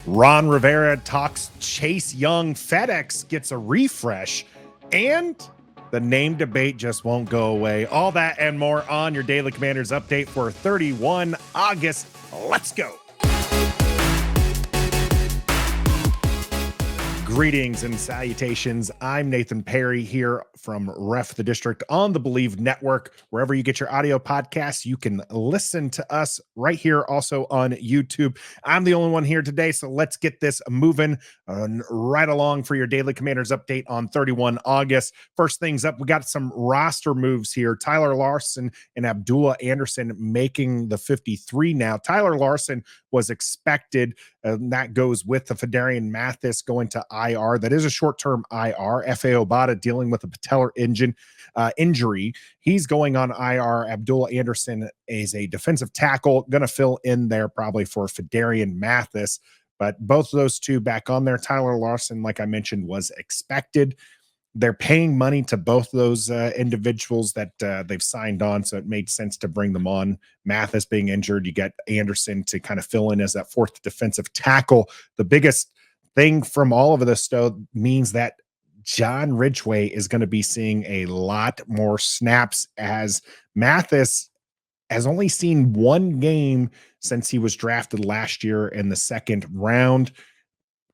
Ron Rivera talks Chase Young. Fedex gets a refresh, and the name debate just won't go away. All that and more on your Daily Commanders update for 31 August. Let's go. Greetings and salutations. I'm Nathan Perry here from Ref the District on the Believe Network. Wherever you get your audio podcasts, you can listen to us right here also on YouTube. I'm the only one here today, so let's get this moving right along for your Daily Commanders update on 31 August. First things up, we got some roster moves here. Tyler Larson and Abdullah Anderson making the 53 now. Tyler Larson was expected, and that goes with the Fedarian Mathis going to IR. That is a short-term IR. F.A. Obata dealing with a patellar injury. He's going on IR. Abdullah Anderson is a defensive tackle, going to fill in there probably for Fedarian Mathis. But both of those two back on there. Tyler Larson, like I mentioned, was expected. They're paying money to both those individuals that they've signed on, so it made sense to bring them on. Mathis being injured, you get Anderson to kind of fill in as that fourth defensive tackle. The biggest thing from all of this, though, means that John Ridgway is going to be seeing a lot more snaps, as Mathis has only seen one game since he was drafted last year in the second round.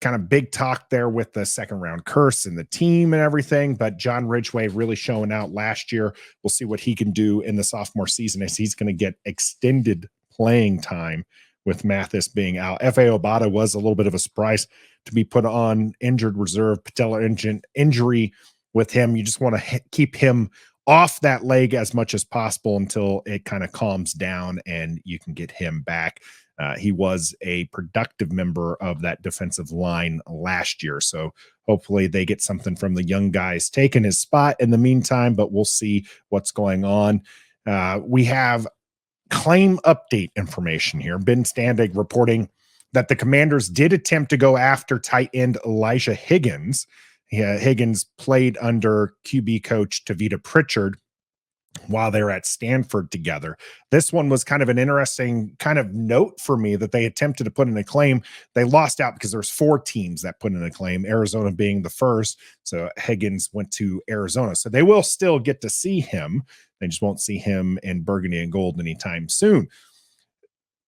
Kind of big talk there with the second round curse and the team and everything, but John Ridgway really showing out last year. We'll see what he can do in the sophomore season, as he's going to get extended playing time with Mathis being out. F.A. Obata was a little bit of a surprise to be put on injured reserve, patellar injury with him. You just want to keep him off that leg as much as possible until it kind of calms down and you can get him back. He was a productive member of that defensive line last year, so hopefully they get something from the young guys taking his spot in the meantime, but we'll see what's going on. We have claim update information here. Ben Standig reporting that the Commanders did attempt to go after tight end Elijah Higgins. Higgins played under QB coach Tavita Pritchard while they were at Stanford together. This one was kind of an interesting kind of note for me, that they attempted to put in a claim. They lost out because there's 4 teams that put in a claim, Arizona being the first. So Higgins went to Arizona. So they will still get to see him. They just won't see him in burgundy and gold anytime soon.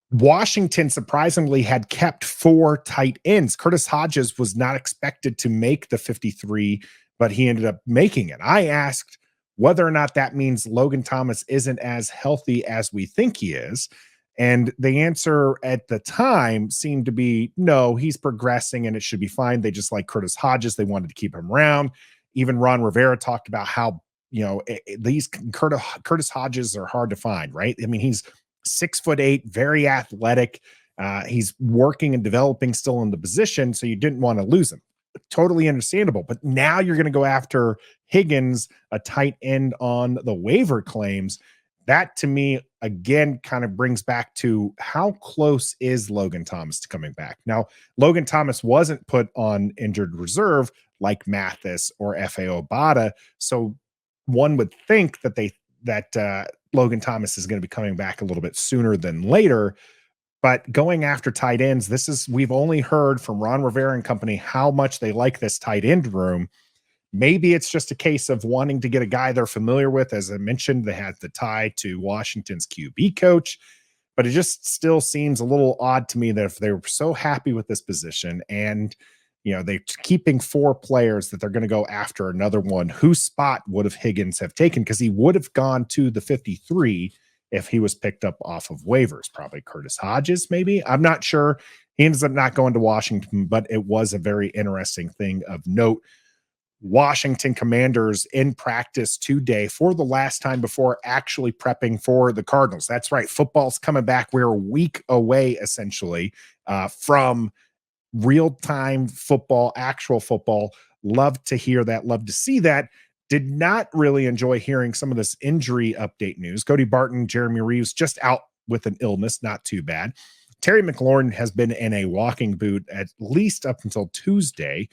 Washington surprisingly had kept 4 tight ends. Curtis Hodges was not expected to make the 53, but he ended up making it. I asked whether or not that means Logan Thomas isn't as healthy as we think he is. And the answer at the time seemed to be, no, he's progressing and it should be fine. They just like Curtis Hodges. They wanted to keep him around. Even Ron Rivera talked about how, these Curtis Hodges are hard to find, right? I mean, he's 6'8", very athletic. He's working and developing still in the position, so you didn't want to lose him. Totally understandable. But now you're going to go after Higgins, a tight end on the waiver claims. That to me, again, kind of brings back to how close is Logan Thomas to coming back. Now, Logan Thomas wasn't put on injured reserve like Mathis or F.A. Obata. So one would think that Logan Thomas is going to be coming back a little bit sooner than later. But going after tight ends, we've only heard from Ron Rivera and company how much they like this tight end room. Maybe it's just a case of wanting to get a guy they're familiar with. As I mentioned, they had the tie to Washington's QB coach, but it just still seems a little odd to me that if they were so happy with this position and, they're keeping 4 players, that they're going to go after another one. Whose spot would have Higgins have taken? Because he would have gone to the 53 if he was picked up off of waivers. Probably Curtis Hodges, maybe. I'm not sure. He ends up not going to Washington, but it was a very interesting thing of note. Washington Commanders in practice today for the last time before actually prepping for the Cardinals. That's right. Football's coming back. We're a week away, essentially, from real-time football, actual football. Love to hear that. Love to see that. Did not really enjoy hearing some of this injury update news. Cody Barton, Jeremy Reeves just out with an illness. Not too bad. Terry McLaurin has been in a walking boot at least up until Tuesday.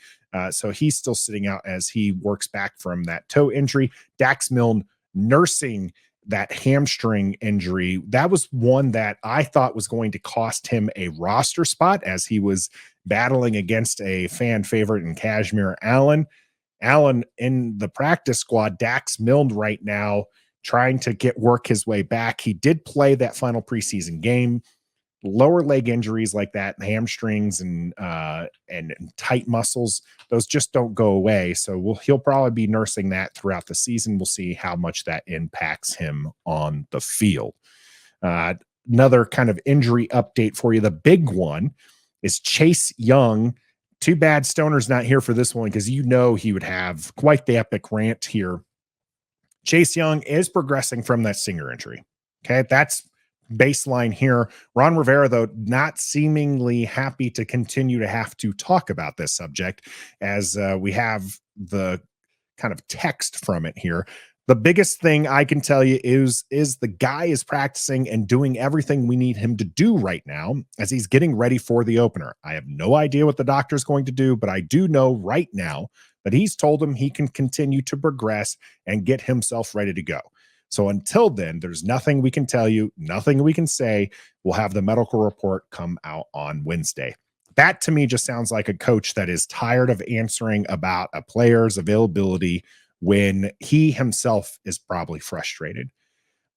So he's still sitting out as he works back from that toe injury. Dax Milne nursing that hamstring injury. That was one that I thought was going to cost him a roster spot, as he was battling against a fan favorite in Kashmir Allen. Allen in the practice squad, Dax Milne right now, trying to work his way back. He did play that final preseason game. Lower leg injuries like that, hamstrings and tight muscles, those just don't go away. So he'll probably be nursing that throughout the season. We'll see how much that impacts him on the field. Another kind of injury update for you. The big one is Chase Young. Too bad Stoner's not here for this one, because he would have quite the epic rant here. Chase Young is progressing from that stinger injury. Okay, that's baseline here. Ron Rivera, though, not seemingly happy to continue to have to talk about this subject, as we have the kind of text from it here. The biggest thing I can tell you is the guy is practicing and doing everything we need him to do right now as he's getting ready for the opener. I have no idea what the doctor's going to do, but I do know right now that he's told him he can continue to progress and get himself ready to go. So until then, there's nothing we can tell you, nothing we can say. We'll have the medical report come out on Wednesday. That to me just sounds like a coach that is tired of answering about a player's availability when he himself is probably frustrated.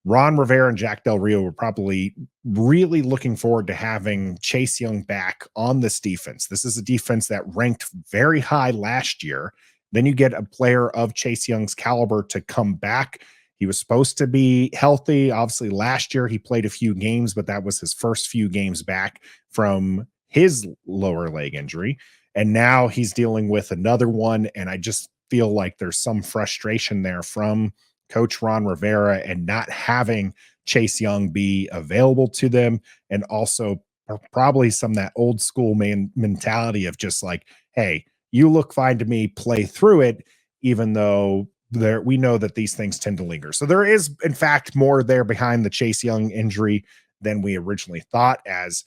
Ron Rivera and Jack Del Rio were probably really looking forward to having Chase Young back on this defense. This is a defense that ranked very high last year. Then you get a player of Chase Young's caliber to come back. He was supposed to be healthy. Obviously, last year he played a few games, but that was his first few games back from his lower leg injury. And now he's dealing with another one. And I just feel like there's some frustration there from Coach Ron Rivera and not having Chase Young be available to them. And also probably some of that old school mentality of just like, hey, you look fine to me, play through it, even though we know that these things tend to linger. So there is, in fact, more there behind the Chase Young injury than we originally thought, as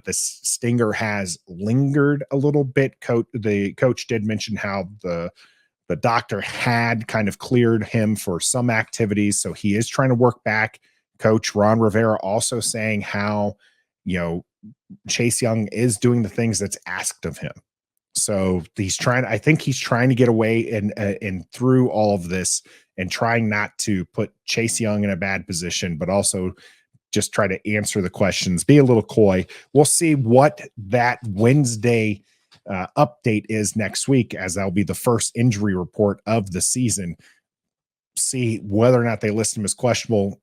this stinger has lingered a little bit. The coach did mention how the doctor had kind of cleared him for some activities, so he is trying to work back. Coach Ron Rivera also saying how, Chase Young is doing the things that's asked of him. So I think he's trying to get away and through all of this and trying not to put Chase Young in a bad position, but also just try to answer the questions, be a little coy. We'll see what that Wednesday update is next week, as that'll be the first injury report of the season. See whether or not they list him as questionable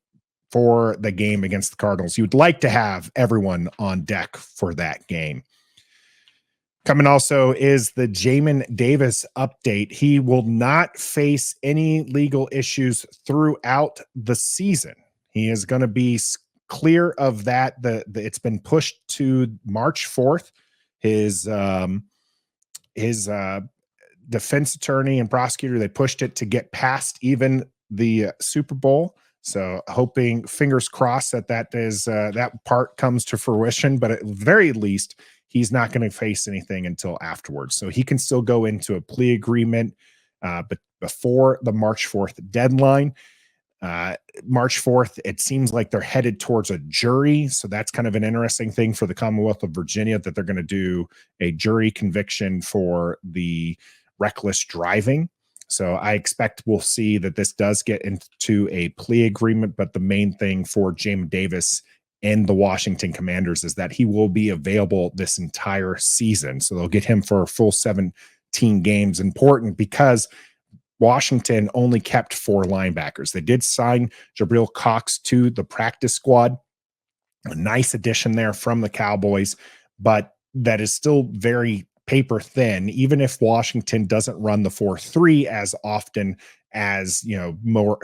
for the game against the Cardinals. You would like to have everyone on deck for that game. Coming also is the Jamin Davis update. He will not face any legal issues throughout the season. He is going to be clear of that. It's been pushed to March 4th. His defense attorney and prosecutor, they pushed it to get past even the Super Bowl. So hoping, fingers crossed, that part comes to fruition, but at the very least, he's not going to face anything until afterwards. So he can still go into a plea agreement, but before the March 4th deadline. March 4th, it seems like they're headed towards a jury. So that's kind of an interesting thing for the Commonwealth of Virginia, that they're going to do a jury conviction for the reckless driving. So I expect we'll see that this does get into a plea agreement. But the main thing for Jamin Davis and the Washington Commanders is that he will be available this entire season. So they'll get him for a full 17 games. Important because Washington only kept 4 linebackers. They did sign Jabril Cox to the practice squad. A nice addition there from the Cowboys, but that is still very paper thin. Even if Washington doesn't run the 4-3 as often as,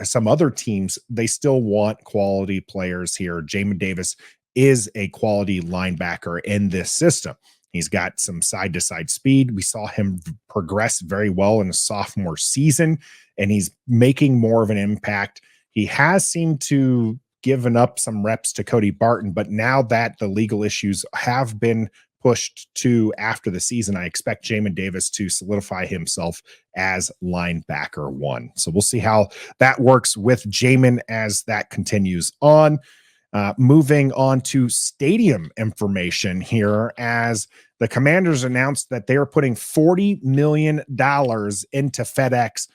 some other teams, they still want quality players here. Jamin Davis is a quality linebacker in this system. He's got some side-to-side speed. We saw him progress very well in his sophomore season, and he's making more of an impact. He has seemed to given up some reps to Cody Barton, but now that the legal issues have been pushed to after the season, I expect Jamin Davis to solidify himself as linebacker 1. So we'll see how that works with Jamin as that continues on. Moving on to stadium information here, as the Commanders announced that they are putting $40 million into FedEx.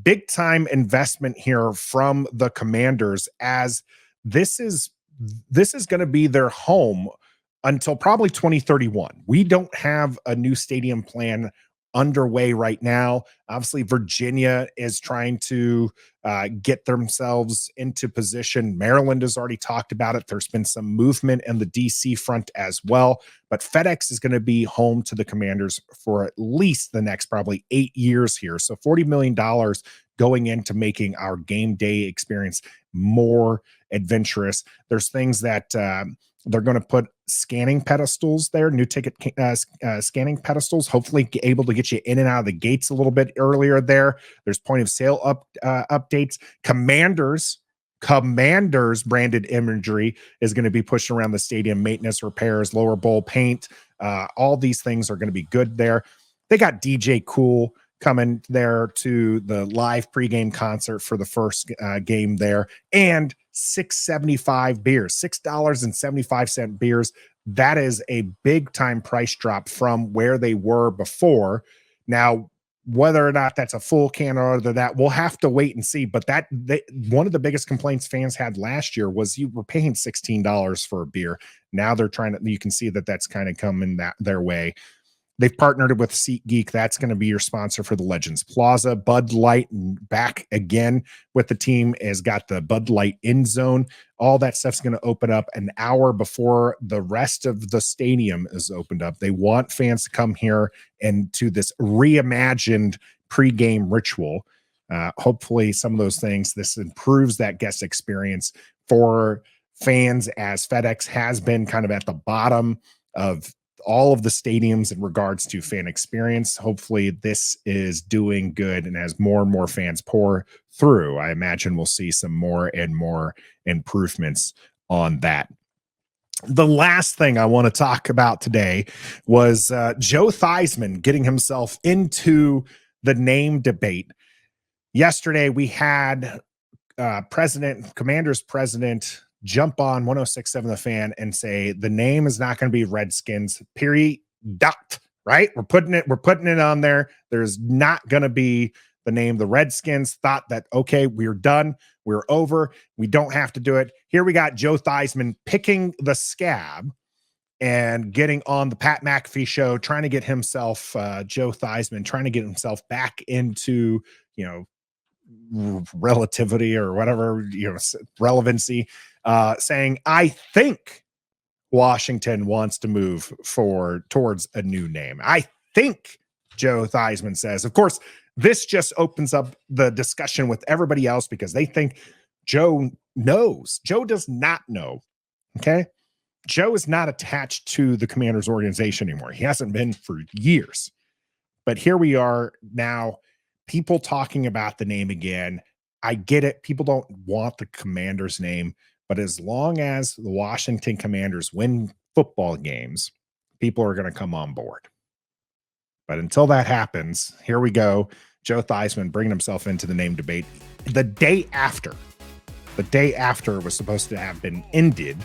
Big time investment here from the Commanders, as this is going to be their home until probably 2031. We don't have a new stadium plan underway right now. Obviously, Virginia is trying to get themselves into position. Maryland has already talked about it. There's been some movement in the DC front as well. But FedEx is going to be home to the Commanders for at least the next probably 8 years here. So $40 million going into making our game day experience more adventurous. There's things that they're going to put scanning pedestals there, new ticket scanning pedestals, hopefully able to get you in and out of the gates a little bit earlier there. There's point of sale updates. Commanders branded imagery is going to be pushed around the stadium, maintenance, repairs, lower bowl paint. All these things are going to be good there. They got DJ Cool coming there to the live pregame concert for the first game there, and $6.75 beers, $6.75 beers. That is a big time price drop from where they were before. Now, whether or not that's a full can or other that, we'll have to wait and see. But one of the biggest complaints fans had last year was you were paying $16 for a beer. Now they're trying to, you can see that that's kind of coming their way. They've partnered with SeatGeek. That's going to be your sponsor for the Legends Plaza. Bud Light back again with the team has got the Bud Light End Zone. All that stuff's going to open up an hour before the rest of the stadium is opened up. They want fans to come here and to this reimagined pregame ritual. Hopefully some of those things, this improves that guest experience for fans, as FedEx has been kind of at the bottom of all of the stadiums in regards to fan experience. Hopefully this is doing good, and as more and more fans pour through, I imagine we'll see some more and more improvements on that. The last thing I want to talk about today was Joe Theismann getting himself into the name debate. Yesterday we had Commanders president jump on 106.7 The Fan and say the name is not going to be Redskins, period. Right? We're putting it on there. There's not going to be the name. The Redskins thought that, okay, we're done. We're over. We don't have to do it. Here we got Joe Theismann picking the scab and getting on the Pat McAfee show, trying to get himself, Joe Theismann, trying to get himself back into, relativity or whatever, relevancy, saying, I think Washington wants to move towards a new name. I think Joe Theismann says. Of course, this just opens up the discussion with everybody else because they think Joe knows. Joe does not know. Okay. Joe is not attached to the Commanders organization anymore. He hasn't been for years. But here we are now, people talking about the name again. I get it. People don't want the Commanders name, but as long as the Washington Commanders win football games, people are going to come on board. But until that happens, here we go. Joe Theismann bringing himself into the name debate the day after it was supposed to have been ended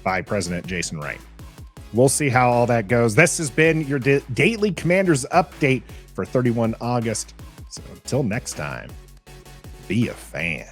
by President Jason Wright. We'll see how all that goes. This has been your daily Commanders update for 31 August. So until next time, be a fan.